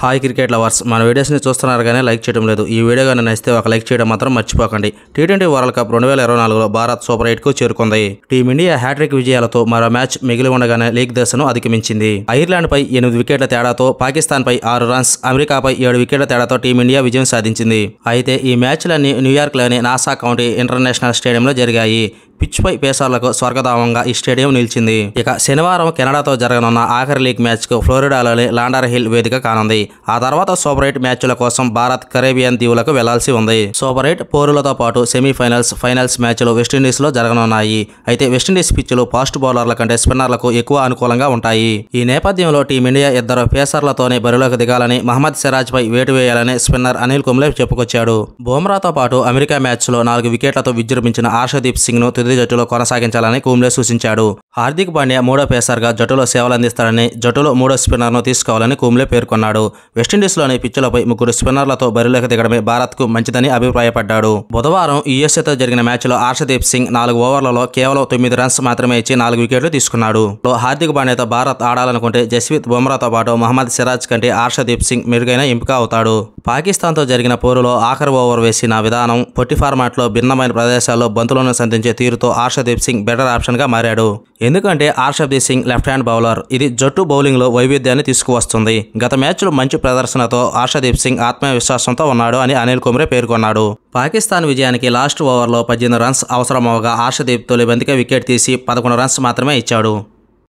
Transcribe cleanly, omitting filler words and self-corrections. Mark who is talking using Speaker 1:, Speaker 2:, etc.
Speaker 1: Hi cricket lovers, మన వీడియోస్ని చూస్తున్నారు కానీ లైక్ చేయడం లేదు. ఈ వీడియో కానీ నచ్చితే ఒక లైక్ చేయడం మాత్రం మర్చిపోకండి. టీ20 వరల్డ్ కప్ 2024లో భారత్ సూపర్ 8కు చేరుకుంది. టీమిండియా హ్యాట్రిక్ విజయాలతో మరో మ్యాచ్ మిగిలి ఉండగానే లీగ్ దశను అధిగమించింది. ఐర్లాండ్పై 8 వికెట్ల తేడాతో, పాకిస్తాన్పై 6 రన్స్, అమెరికాపై 7 వికెట్ల తేడాతో టీమిండియా విజయం సాధించింది. అయితే ఈ మ్యాచ్లన్నీ న్యూయార్క్లోని నాసా కౌంటీ ఇంటర్నేషనల్ స్టేడియంలో జరిగాయి. పిచ్పై పేసర్లకు స్వర్గధామంగా ఈ స్టేడియం నిలిచింది. ఇక శనివారం కెనడాతో జరగనున్న ఆఖరి లీగ్ మ్యాచ్కు ఫ్లోరిడాలోని లాండర్ హిల్ వేదిక కానుంది. ఆ తర్వాత సూపర్ 8 మ్యాచ్ల కోసం భారత్ కరేబియన్ దీవులకు వెళ్లాల్సి ఉంది. సూపర్ 8 పోరులతో పాటు సెమీఫైనల్స్, ఫైనల్స్ మ్యాచ్లు వెస్టిండీస్లో జరగనున్నాయి. అయితే వెస్టిండీస్ పిచ్లు ఫాస్ట్ బౌలర్ల కంటే స్పిన్నర్లకు ఎక్కువ అనుకూలంగా ఉంటాయి. ఈ నేపథ్యంలో టీమిండియా 2 పేసర్లతోనే బరిలోకి దిగాలని, మహమ్మద్ సిరాజ్పై వేటు వేయాలని స్పిన్నర్ అనిల్ కుంబ్లే చెప్పుకొచ్చాడు. బుమ్రాతో పాటు అమెరికా మ్యాచ్లో 4 వికెట్లతో విజృంభించిన హర్షదీప్ సింగ్ను తుది జట్టులో కొనసాగించాలని కుంబ్లే సూచించాడు. హార్దిక్ పాండ్యా 3వ పేసర్గా జట్టులో సేవలందిస్తాడని, జట్టులో 3వ స్పిన్నర్ను తీసుకోవాలని కుంబ్లే పేర్కొన్నాడు. వెస్టిండీస్లోని పిచ్చులపై 3 స్పిన్నర్లతో బరిలోకి దిగడమే భారత్కు మంచిదని అభిప్రాయపడ్డాడు. బుధవారం యుఎస్ఏతో జరిగిన మ్యాచ్లో హర్షదీప్ సింగ్ 4 ఓవర్లలో కేవలం 9 రన్స్ మాత్రమే ఇచ్చి 4 వికెట్లు తీసుకున్నాడు. హార్దిక్ పాండ్యాతో భారత్ ఆడాలనుకుంటే జస్ప్రీత్ బుమ్రాతో పాటు మహమ్మద్ సిరాజ్ కంటే హర్షదీప్ సింగ్ మెరుగైన ఎంపిక అవుతాడు. పాకిస్తాన్తో జరిగిన పోరులో ఆఖరి ఓవర్ వేసిన విధానం, పొట్టి ఫార్మాట్లో భిన్నమైన ప్రదేశాల్లో బంతులను సంధించే తీరుతో హర్షదీప్ సింగ్ బెటర్ ఆప్షన్గా మారాడు. ఎందుకంటే Harshdeep Singh left hand bowler. ఇది జట్టు బౌలింగ్లో వైవిధ్యాన్ని తీసుకువస్తుంది. గత మ్యాచ్లో మంచి ప్రదర్శనతో హర్షదీప్ సింగ్ ఆత్మవిశ్వాసంతో ఉన్నాడు అని అనిల్ కుంబ్లే పేర్కొన్నాడు. పాకిస్తాన్ విజయానికి లాస్ట్ ఓవర్లో 18 రన్స్ అవసరమవగా హర్షదీప్ తొలి బంతికే వికెట్ తీసి 11 రన్స్ మాత్రమే ఇచ్చాడు.